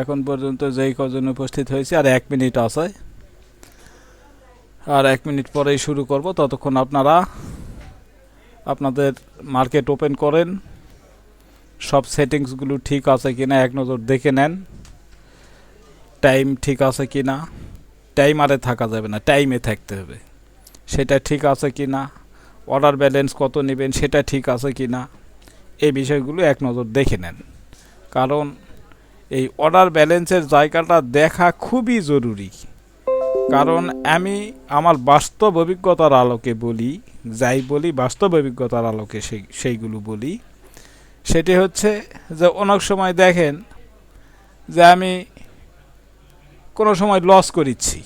এখন পর্যন্ত যেই কজন উপস্থিত হয়েছে আর 1 মিনিট আছে, আর 1 মিনিট পরেই শুরু করব। ততক্ষণ আপনারা আপনাদের মার্কেট ওপেন করেন, সব সেটিংসগুলো ঠিক আছে কিনা এক নজর দেখে নেন, টাইম ঠিক আছে কিনা, টাইমারে থাকা যাবে না, টাইমে থাকতে হবে, সেটা ঠিক আছে কিনা, অর্ডার ব্যালেন্স কত নেবেন সেটা ঠিক আছে কিনা, এই বিষয়গুলো এক নজর দেখে নেন। কারণ এই অর্ডার ব্যালেন্সের জায়গাটা দেখা খুবই জরুরি। কারণ আমি আমার বাস্তব অভিজ্ঞতার আলোকে বলি, যাই বলি বাস্তব অভিজ্ঞতার আলোকে সেইগুলো বলি। সেটি হচ্ছে যে অনেক সময় দেখেন যে আমি কোনো সময় লস করিচ্ছি,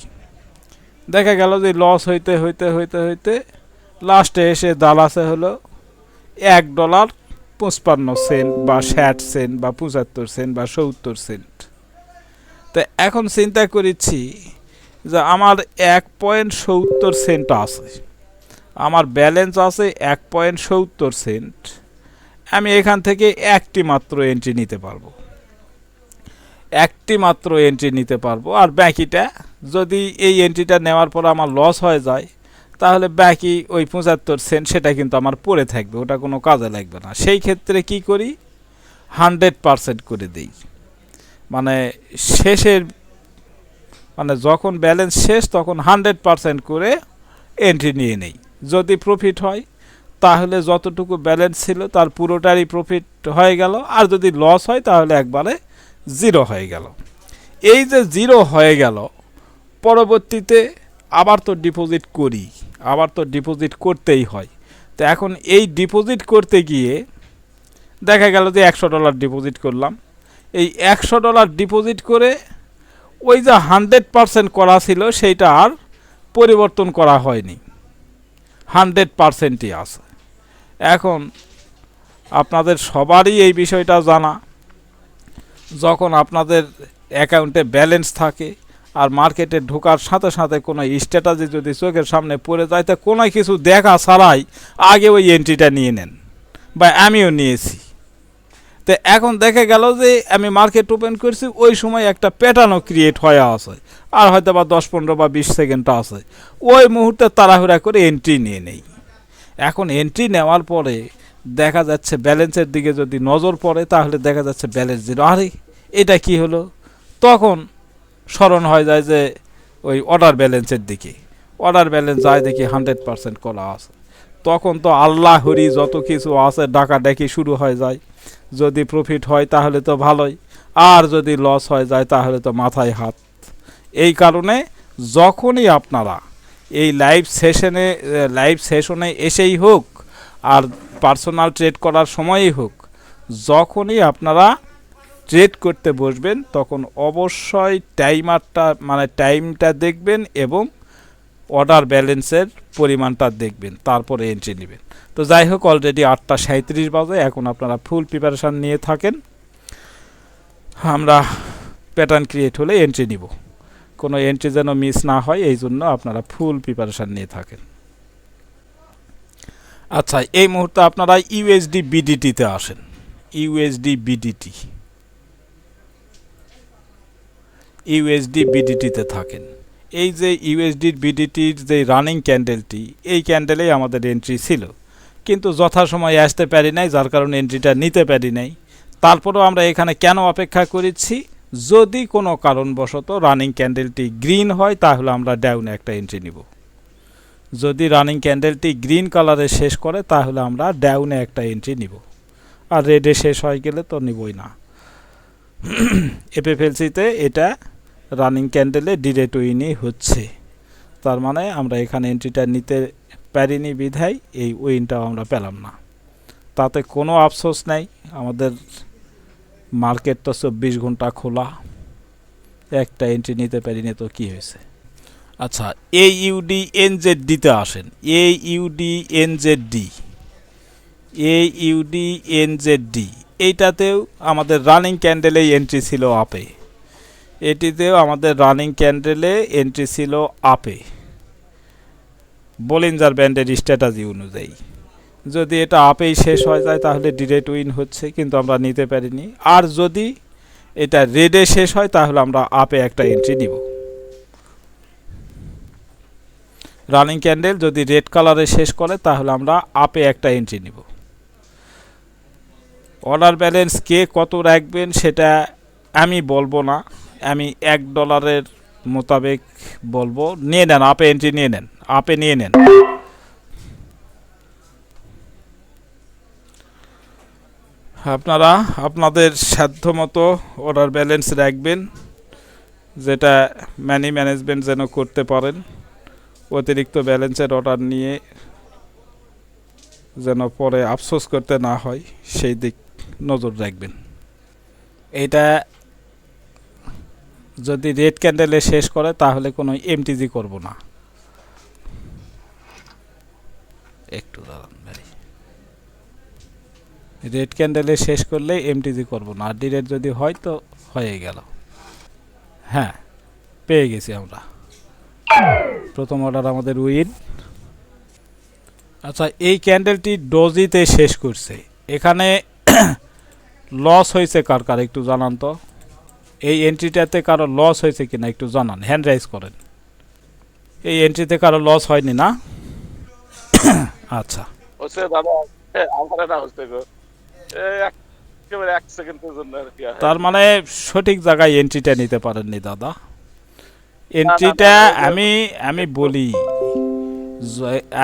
দেখা গেল যে লস হইতে হইতে হইতে হইতে লাস্টে এসে দালাসে হলো $1.55 বা 60 সেন্ট বা 75 সেন্ট বা 70 সেন্ট। তো এখন চিন্তা করেছি যে আমার 1.70 সেন্ট আছে, আমার ব্যালেন্স আছে 1.70 সেন্ট, আমি এখান থেকে একটি মাত্র এন্ট্রি নিতে পারবো, আর বাকিটা যদি এই এন্ট্রিটা নেওয়ার পর আমার লস হয়ে যায় তাহলে বাকি ওই 75 সেন্ট সেটা কিন্তু আমার পড়ে থাকবে, ওটা কোনো কাজে লাগবে না। সেই ক্ষেত্রে কি করি, 100% করে দিই, মানে শেষের মানে যখন ব্যালেন্স শেষ তখন 100% করে এন্ট্রি নিয়ে নেই। যদি প্রফিট হয় তাহলে যতটুকু ব্যালেন্স ছিল তার পুরোটারই প্রফিট হয়ে গেল, আর যদি লস হয় তাহলে একবারে জিরো হয়ে গেল। এই যে জিরো হয়ে গেল, পরবর্তীতে আবার তো ডিপোজিট করতেই হয়। তো এখন এই ডিপোজিট করতে গিয়ে দেখা গেল যে $100 ডিপোজিট করলাম, এই $100 ডিপোজিট করে ওই যে 100% করা ছিল সেইটা আর পরিবর্তন করা হয়নি, 100%ই আছে। এখন আপনাদের সবারই এই বিষয়টা জানা, যখন আপনাদের অ্যাকাউন্টে ব্যালেন্স থাকে আর মার্কেটে ঢোকার সাথে সাথে কোনো স্ট্র্যাটেজি যদি চোখের সামনে পড়ে যায়, তা কোনো কিছু দেখা ছাড়াই আগে ওই এন্ট্রিটা নিয়ে নেন, বা আমিও নিয়েছি। তো এখন দেখা গেল যে আমি মার্কেট ওপেন করছি, ওই সময় একটা প্যাটার্নও ক্রিয়েট হয়ে আছে, আর হয়তো বা 10, 15 বা 20 সেকেন্ড আছে, ওই মুহূর্তে তাড়াহুড়া করে এন্ট্রি নিয়ে নেই। এখন এন্ট্রি নেওয়ার পরে দেখা যাচ্ছে ব্যালেন্সের দিকে যদি নজর পড়ে তাহলে দেখা যাচ্ছে ব্যালেন্স জিরো, আরে এটা কি হলো, তখন স্মরণ হয়ে যায় যে ওই অর্ডার ব্যালেন্সের দিকে, অর্ডার ব্যালেন্স যায় দেখি 100% করা আছে, তখন তো আল্লাহরি যত কিছু আছে ডাকাডাকি শুরু হয়ে যায়। যদি প্রফিট হয় তাহলে তো ভালোই, আর যদি লস হয়ে যায় তাহলে তো মাথায় হাত। এই কারণে যখনই আপনারা এই লাইভ সেশনে এসেই হোক আর পার্সোনাল ট্রেড করার সময়ই হোক, যখনই আপনারা ট্রেড করতে বসবেন তখন অবশ্যই টাইমটা দেখবেন এবং অর্ডার ব্যালেন্সের পরিমাণটা দেখবেন, তারপরে এন্ট্রি নেবেন। তো যাই হোক, অলরেডি 8:37 বাজে, এখন আপনারা ফুল প্রিপারেশান নিয়ে থাকেন, আমরা প্যাটার্ন ক্রিয়েট হলে এন্ট্রি নিব, কোনো এন্ট্রি যেন মিস না হয়, এই জন্য আপনারা ফুল প্রিপারেশান নিয়ে থাকেন। আচ্ছা, এই মুহূর্তে আপনারা ইউএসডি বিডিটিতে আসেন, ইউএসডি বিডিটিতে থাকেন। এই যে ইউএসডি বিডিটির যে রানিং ক্যান্ডেলটি, এই ক্যান্ডেলেই আমাদের এন্ট্রি ছিল, কিন্তু যথাসময়ে আসতে পারি নাই, যার কারণে এন্ট্রিটা নিতে পারি নাই। তারপরেও আমরা এখানে কেন অপেক্ষা করেছি, যদি কোনো কারণবশত রানিং ক্যান্ডেলটি গ্রিন হয় তাহলে আমরা ডাউনে একটা এন্ট্রি নিব, যদি রানিং ক্যান্ডেলটি গ্রিন কালারে শেষ করে তাহলে আমরা ডাউনে একটা এন্ট্রি নিব, আর রেডে শেষ হয়ে গেলে তো নিবই না। এফএফএলসিতে এটা রানিং ক্যান্ডেলে ডিরেক্ট উইনই হচ্ছে, তার মানে আমরা এখানে এন্ট্রিটা নিতে পারিনি বিধায় এই উইনটাও আমরা পেলাম না। তাতে কোনো আফসোস নাই, আমাদের মার্কেট তো 24 ঘন্টা খোলা, একটা এন্ট্রি নিতে পারিনি তো কি হয়েছে। আচ্ছা, AUDNZDতে আসেন, AUDNZD এইটাতেও আমাদের রানিং ক্যান্ডেলে এন্ট্রি ছিল আপে, এটিতেও আমাদের রানিং ক্যান্ডেলে এন্ট্রি ছিল আপে, বলিঞ্জার ব্যান্ডের স্ট্র্যাটেজি অনুযায়ী। যদি এটা আপেই শেষ হয়ে যায় তাহলে ডিরেক্ট উইন হচ্ছে, কিন্তু আমরা নিতে পারিনি। আর যদি এটা রেডে শেষ হয় তাহলে আমরা আপে একটা এন্ট্রি নিব। রানিং ক্যান্ডেল যদি রেড কালারে শেষ করে তাহলে আমরা আপে একটা এন্ট্রি নিব। অর্ডার ব্যালেন্স কে কত রাখবেন সেটা আমি বলবো না, আমি $1 মোতাবেক বলবো। নিয়ে নেন, আপে এন্ট্রি নিয়ে নেন, আপে নিয়ে নেন। আপনারা আপনাদের সাধ্য মতো অর্ডার ব্যালেন্স রাখবেন, যেটা মানি ম্যানেজমেন্ট যেন করতে পারেন। অতিরিক্ত ব্যালেন্সের অর্ডার নিয়ে যেন পরে আফসোস করতে না হয়, সেই দিক নজর রাখবেন। এটা যদি রেড ক্যান্ডেলে শেষ করে তাহলে কোনো এমটিজি করব না। একটু দাঁড়ান ভাই, রেড ক্যান্ডেলে শেষ করলে এমটিজি করব না, আর ডিরেক্ট যদি হয় তো হয়ে গেল। হ্যাঁ, পেয়ে গেছি আমরা, প্রথম অর্ডার আমাদের উইন। আচ্ছা, এই ক্যান্ডেলটি ডোজিতে শেষ করছে, এখানে লস হয়েছে কার কার একটু জানান তো। এই এন্ট্রিটাতে কারো লস হয়েছে কিনা একটু জানান, হ্যান্ড রাইজ করেন। এই এন্ট্রিতে কারো লস হয়নি না? আচ্ছা, তার মানে সঠিক জায়গায় এন্ট্রিটা নিতে পারেননি দাদা। এন্ট্রিটা আমি বলি,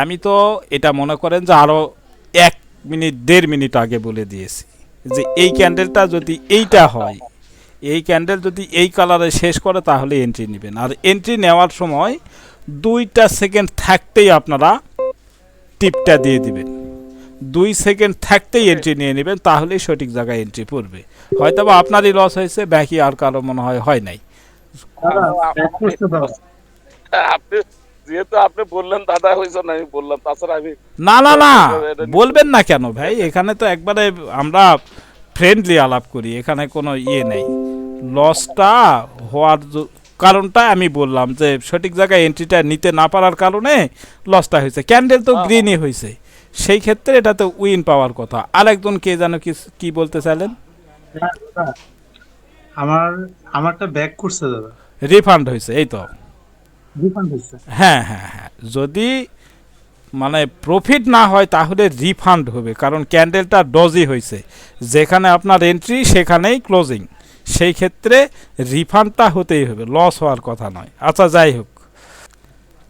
আমি তো এটা মনে করেন যে আরো 1-1.5 মিনিট আগে বলে দিয়েছি যে এই ক্যান্ডেলটা যদি এইটা হয়, এই ক্যান্ডেল যদি এই কালারে শেষ করে তাহলে এন্ট্রি নেবেন। আর এন্ট্রি নেওয়ার সময় 2 সেকেন্ড থাকতেই আপনারা টিপটা দিয়ে দিবেন, 2 সেকেন্ড থাকতেই এন্ট্রি নিয়ে নেবেন, তাহলেই সঠিক জায়গায় এন্ট্রি পড়বে। হয়তো বা আপনারই লস হয়েছে, বাকি আর কারো মনে হয় নাই। যেহেতু আপনি বললেন দাদা হয়েছে না, আমি বললাম, তাছাড়া আমি না না না বলবেন না কেন ভাই, এখানে তো একবারে আমরা ফ্রেন্ডলি আলাপ করি, এখানে কোনো ইয়ে নেই। লসটা হওয়ার কারণটা আমি বললাম যে সঠিক জায়গায় এন্ট্রিটা নিতে না পারার কারণে লসটা হয়েছে। ক্যান্ডেল তো গ্রিনই হয়েছে, সেই ক্ষেত্রে এটা তো উইন পাওয়ার কথা। আরেকজন কে যেন কি বলতে চাইলেন? আমারটা ব্যাক করছে দাদা, রিফান্ড হয়েছে, এই তো। রিফান্ড হচ্ছে। হ্যাঁ হ্যাঁ হ্যাঁ, যদি মানে প্রফিট না হয় তাহলে রিফান্ড হবে, কারণ ক্যান্ডেলটা ডজি হয়েছে, যেখানে আপনার এন্ট্রি সেখানেই ক্লোজিং, সেই ক্ষেত্রে রিফান্ডটা হতেই হবে, লস হওয়ার কথা নয়। আচ্ছা, যাই হোক,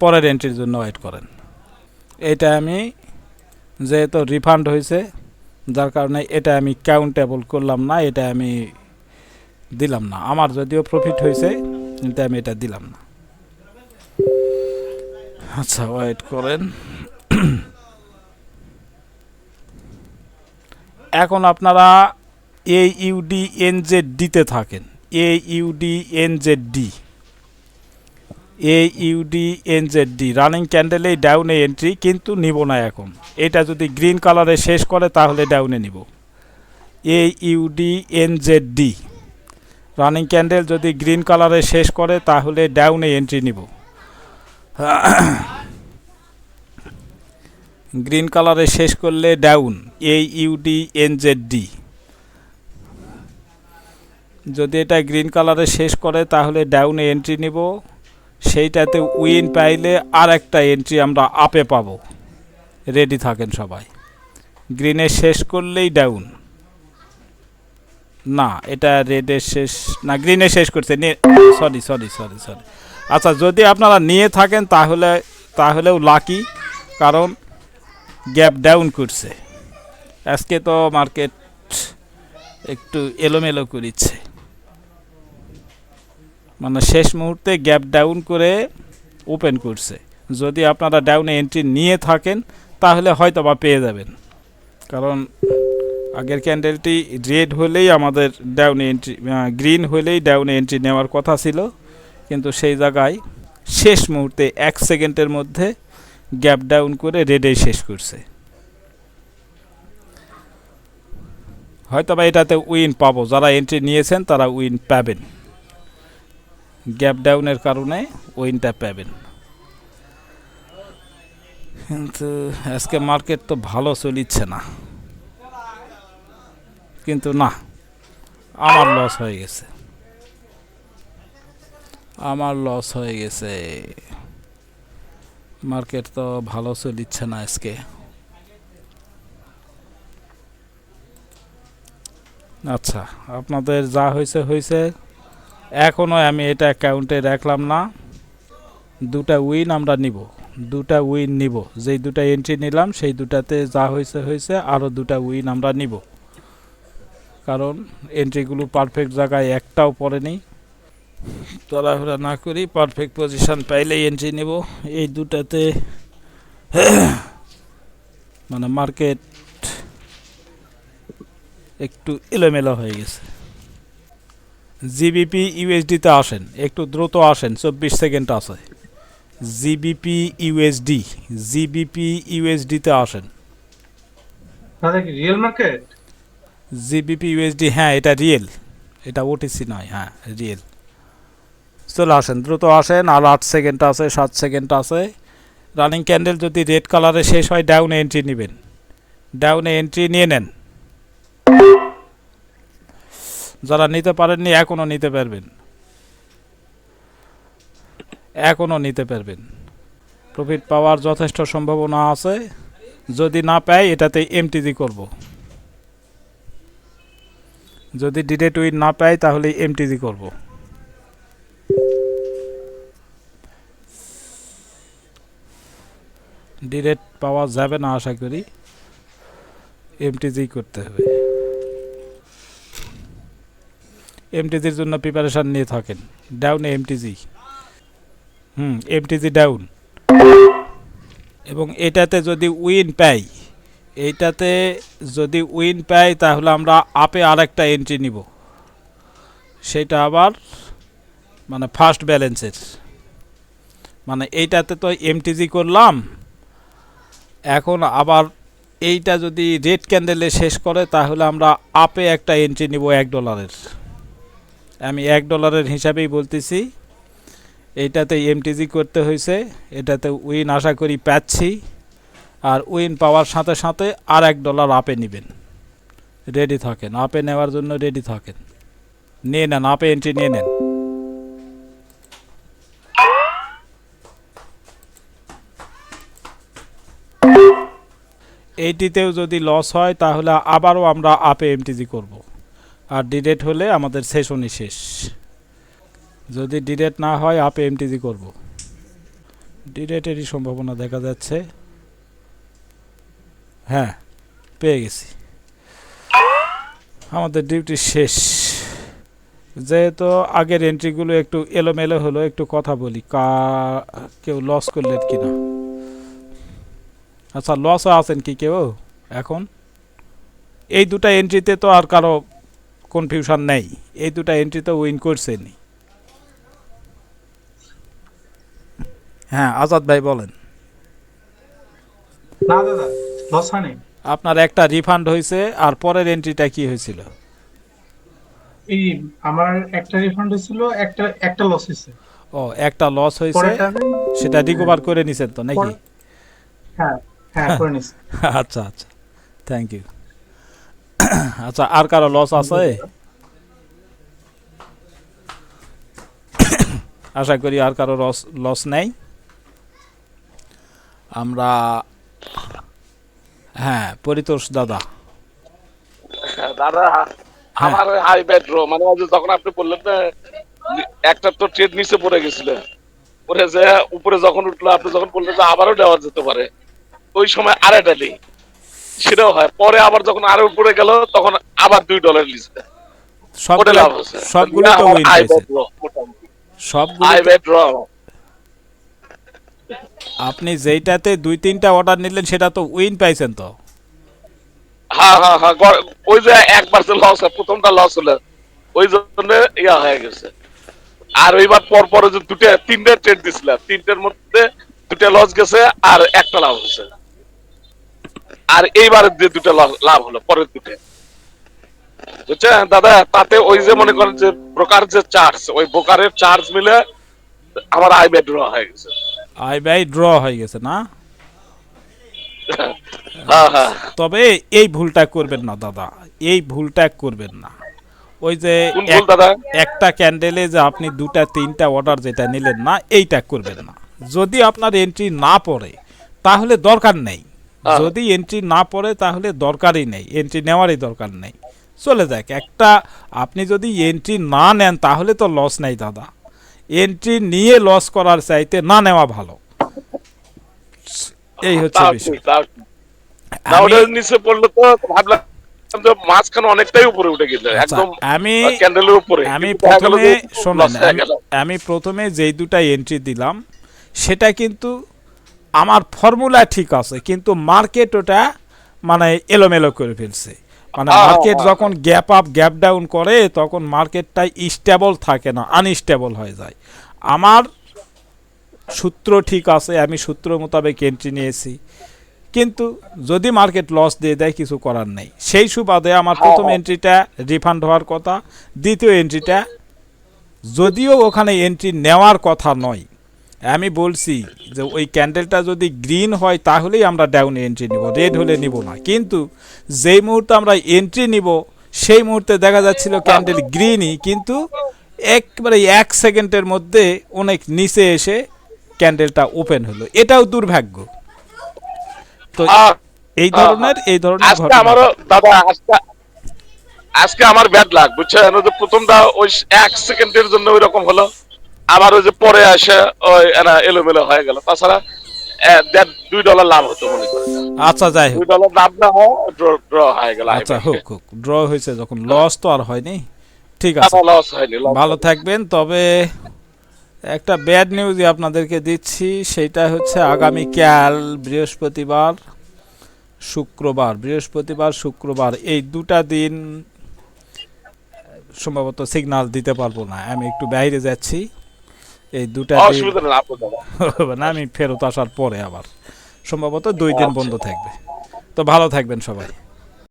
পরের এন্ট্রির জন্য ওয়েট করেন। এটা আমি যেহেতু রিফান্ড হয়েছে, যার কারণে এটা আমি কাউন্টেবল করলাম না, এটা আমি দিলাম না। আমার যদিও প্রফিট হয়েছে কিন্তু আমি এটা দিলাম না। আচ্ছা, ওয়েট করেন। এখন আপনারা AUDNZD-তে থাকেন, AUDNZD রানিং ক্যান্ডেলে ডাউনে এন্ট্রি, কিন্তু নিব না এখন। এটা যদি গ্রিন কালারে শেষ করে তাহলে ডাউনে নিব। AUDNZD রানিং ক্যান্ডেল যদি গ্রিন কালারে শেষ করে তাহলে ডাউনে এন্ট্রি নিব। গ্রিন কালারে শেষ করলে ডাউন, AUDNZD। যদি এটা গ্রিন কালারে শেষ করে তাহলে ডাউনে এন্ট্রি নিব, সেইটাতে উইন পাইলে আর একটা এন্ট্রি আমরা আপে পাবো। রেডি থাকেন সবাই। গ্রিনে শেষ করলেই ডাউন, না এটা রেডে শেষ না, গ্রিনে শেষ করছে, সরি। আচ্ছা, যদি আপনারা নিয়ে থাকেন তাহলেও লাকি, কারণ গ্যাপ ডাউন করছে। আজকে তো মার্কেট একটু এলোমেলো করেছে, মানে শেষ মুহূর্তে গ্যাপ ডাউন করে ওপেন করছে। যদি আপনারা ডাউনে এন্ট্রি নিয়ে থাকেন তাহলে হয়তো বা পেয়ে যাবেন, কারণ আগের ক্যান্ডেলটি রেড হলেই আমাদের ডাউনে এন্ট্রি, গ্রিন হলেই ডাউনে এন্ট্রি নেওয়ার কথা ছিল, কিন্তু সেই জায়গায় শেষ মুহূর্তে 1 সেকেন্ডের মধ্যে গ্যাপ ডাউন করে রেডেই শেষ করছে। হয়তো বা এটাতে উইন পাবো, যারা এন্ট্রি নিয়েছেন তারা উইন পাবেন, গ্যাপ ডাউনের কারণে উইনটা পাবেন। কিন্তু আজকে মার্কেট তো ভালো চলিচ্ছে না, কিন্তু না, আমার লস হয়ে গেছে। আমার লস হয়ে গেছে, মার্কেট তো ভালো চলিচ্ছে না আজকে। আচ্ছা, আপনাদের যা হয়েছে হয়েছে, এখনও আমি এটা অ্যাকাউন্টে রাখলাম না। দুটা উইন আমরা নিব, দুটা উইন নিব, যেই দুটা এন্ট্রি নিলাম সেই দুটাতে যা হয়েছে হয়েছে, আরও দুটা উইন আমরা নিব, কারণ এন্ট্রিগুলো পারফেক্ট জায়গায় একটাও পড়েনি। তাড়াহুড়া না করি, পারফেক্ট পজিশন পাইলেই এন্ট্রি নেব। এই দুটাতে মানে মার্কেট একটু এলোমেলো হয়ে গেছে। জিবিপি ইউএসডিতে আসেন, একটু দ্রুত আসেন, 24 সেকেন্ড আছে। জিবিপি ইউএসডি, জিবিপি ইউএসডিতে আসেন। দাদা কি রিয়েল মার্কেট? জিবিপি ইউএসডি, হ্যাঁ এটা রিয়েল, এটা ওটিসি নয়, হ্যাঁ রিয়েল। চলে আসেন, দ্রুত আসেন, আর 8 সেকেন্ড আছে, 7 সেকেন্ড আছে। রানিং ক্যান্ডেল যদি রেড কালারে শেষ হয়, ডাউনে এন্ট্রি নেবেন, ডাউনে এন্ট্রি নিয়ে নেন। যারা নিতে পারেননি এখনও নিতে পারবেন, এখনও নিতে পারবেন। প্রফিট পাওয়ার যথেষ্ট সম্ভাবনা আছে। যদি না পাই এটাতে এমটিজি করব, যদি ডিরেক্ট উইন না পাই তাহলে এমটিজি করব। ডিরেক্ট পাওয়া যাবে না আশা করি, এমটিজি করতে হবে। এমটিজির জন্য প্রিপারেশান নিয়ে থাকেন। ডাউনে এমটিজি, এমটিজি ডাউন। এবং এটাতে যদি উইন পাই, এইটাতে যদি উইন পাই তাহলে আমরা আপে আরেকটা এন্ট্রি নিব, সেটা আবার মানে ফার্স্ট ব্যালেন্সের। মানে এইটাতে তো এমটিজি করলাম, এখন আবার এইটা যদি রেড ক্যান্ডেলে শেষ করে তাহলে আমরা আপে একটা এন্ট্রি নিব $1। আমি $1 হিসাবেই বলতেছি। এইটাতে এমটিজি করতে হয়েছে, এটাতে উইন আশা করি পাচ্ছি, আর উইন পাওয়ার সাথে সাথে আর $1 আপে নেবেন। রেডি থাকেন, আপে নেওয়ার জন্য রেডি থাকেন, নিয়ে নেন, আপে এন্ট্রি নিয়ে নেন। এইটিতেও যদি লস হয় তাহলে আবারও আমরা আপে এমটিজি করব, আর ডিরেক্ট হলে আমাদের সেশনই শেষ। যদি ডিরেক্ট না হয় আপে এমটিজি করব। ডিরেক্টেরই সম্ভাবনা দেখা যাচ্ছে, হ্যাঁ পেয়ে গেছি। আমাদের ডিউটি শেষ। যেহেতু আগের এন্ট্রিগুলো একটু এলোমেলো হলো, একটু কথা বলি, কেউ লস করলেন কিনা। আচ্ছা, লসও আছেন কি কেউ এখন? এই দুটা এন্ট্রিতে তো আর কারো কনফিউশন নেই, এই দুটা এন্ট্রিতে উইন করছেনি। হ্যাঁ আজাদ ভাই বলেন। না দাদা, লস হয়নি। আপনার একটা রিফান্ড হয়েছে, আর পরের এন্ট্রিটা কি হয়েছিল? এই আমার একটা রিফান্ড হয়েছিল, একটা একটা লস হয়েছে। ও, একটা লস হয়েছে, পরেরটা সেটা রিকভার করে নিছেন তো নাকি? হ্যাঁ হ্যাঁ করে নিছি। আচ্ছা আচ্ছা, থ্যাংক ইউ। আচ্ছা, আর কারো লস আছে? আশা করি আর কারো লস নেই। আমরা, হ্যাঁ পরিতোষ দাদা। দাদা আমার হাই বেডরো মানে ওই যে যখন আপনি বললেন না, একটা তো ট্রেড নিচে পড়ে গেছিল, পরে যে উপরে যখন উঠলো আপনি যখন বললেন যে আবারও দেওয়া যেতে পারে, ওই সময় আড়াইটা নেই, সেটাও হয়। পরে আবার যখন আরো উপরে গেল তখন আবার $2 লিখছে, ওটা লাভ হচ্ছে। সবগুলো তো উইন হয়েছে, সবগুলো। হাই বেডরো আপনি যেইটাতে 2-3টা অর্ডার নিলেন সেটা তো উইন পাইছেন তো। হ্যাঁ হ্যাঁ হ্যাঁ, ওই যে একবার যে লস, প্রথমটা লস হলো ওই জন্য ইয়া হয়ে গেছে। আর ওইবার পর পরে যে তিনটা ট্রেড দিছিলাম, তিনটার মধ্যে 2টা লস গেছে আর একটা লাভ হয়েছে। আর এইবার যে 2টা লাভ হলো, পরের 2টা, বুঝছেন দাদা? তাতে ওই যে মনে করেন যে ব্রোকার যে চার্জ, ওই ব্রোকারের চার্জ মিলে আমার আই বাই ড্র হয়ে গেছে। আই বাই ড্র হয়ে গেছে না? হ্যাঁ হ্যাঁ, তবে এই ভুলটা করবেন না দাদা, এই ভুলটা করবেন না। ওই যে কোন ভুল দাদা? একটা ক্যান্ডেলে যে আপনি দুটা তিনটা অর্ডার যেটা নিলেন না, এইটা করবেন না। যদি আপনার এন্ট্রি না পড়ে তাহলে দরকার নেই, যদি এন্ট্রি না পড়ে তাহলে দরকারই নেই, এন্ট্রি নেওয়ারই দরকার নেই, চলে যাক। একটা আপনি যদি এন্ট্রি না নেন তাহলে তো লস নেই দাদা। এন্ট্রি নিয়ে লস করার চাইতে না নেওয়া ভালো, এই হচ্ছে তাও বিষয়। ঠিক, তাও ঠিক। না, আমি ওটা নিচে পড়লে তো ভাবলাম যে মাঝখানে অনেকটাই উপরে উঠে গেছে, আচ্ছা, একদম আমি ক্যান্ডেলের উপরে। আমি কিন্তু দেখা গেল প্রথমে যে শোনেন, loss হয়ে গেল। আমি প্রথমে যেই দুটা এন্ট্রি দিলাম সেটা কিন্তু আমার ফর্মুলা ঠিক আছে, কিন্তু মার্কেট ওটা মানে এলোমেলো করে ফেলছে। মানে মার্কেট যখন গ্যাপ আপ গ্যাপ ডাউন করে তখন মার্কেটটা স্টেবল থাকে না, আনস্টেবল হয়ে যায়। আমার সূত্র ঠিক আছে, আমি সূত্র মোতাবেক এন্ট্রি নিয়েছি, কিন্তু যদি মার্কেট লস দিয়ে দেয় কিছু করার নেই। সেই সুবাদে আমার প্রথম এন্ট্রিটা রিফান্ড হওয়ার কথা, দ্বিতীয় এন্ট্রিটা যদিও ওখানে এন্ট্রি নেওয়ার কথা নয়, আমি বলছি যে ওই ক্যান্ডেলটা যদি গ্রিন হয় তাহলেই আমরা ডাউনে এন্ট্রি নিব, রেড হলে নিব না। কিন্তু যেই মুহূর্তে আমরা এন্ট্রি নিব সেই মুহূর্তে দেখা যাচ্ছিল ক্যান্ডেল গ্রিনই, কিন্তু একবারে 1 সেকেন্ডের মধ্যে অনেক নিচে এসে ক্যান্ডেলটা ওপেন হলো। এটাও দুর্ভাগ্য। তো এই ধরনের আজকে ঘটনা। আমারও দাদা, আজকে আমার ব্যাড লাগ, বুঝছেন? ওই যে প্রথমটা ওই 1 সেকেন্ডের জন্য ওই রকম হলো, আবার ওই যে পরে আসে ওই এলোমেলো হয়ে গেল। তাছাড়া $2 লাভ হতো মনে করেন। আচ্ছা যাই হোক, $2 লাভ না হয় ড্র হয়ে গেল। আচ্ছা হোক হোক, ড্র হয়েছে যখন, লস তো আর হয়নি। ঠিক আছে, লস হয়নি, loss ভালো হয়নি। থাকবেন। তবে একটা ব্যাড নিউজ আপনাদেরকে দিচ্ছি, সেটা হচ্ছে আগামীকাল বৃহস্পতিবার শুক্রবার এই দুটা দিন সম্ভবত সিগন্যাল দিতে পারবো না, আমি একটু বাইরে যাচ্ছি। এই দুটা দিন অসুবিধা নেই, আপনি দাদা। হবে না, আমি ফেরত আসার পরে আবার সম্ভবত 2 দিন বন্ধ থাকবে। তো ভালো থাকবেন সবাই।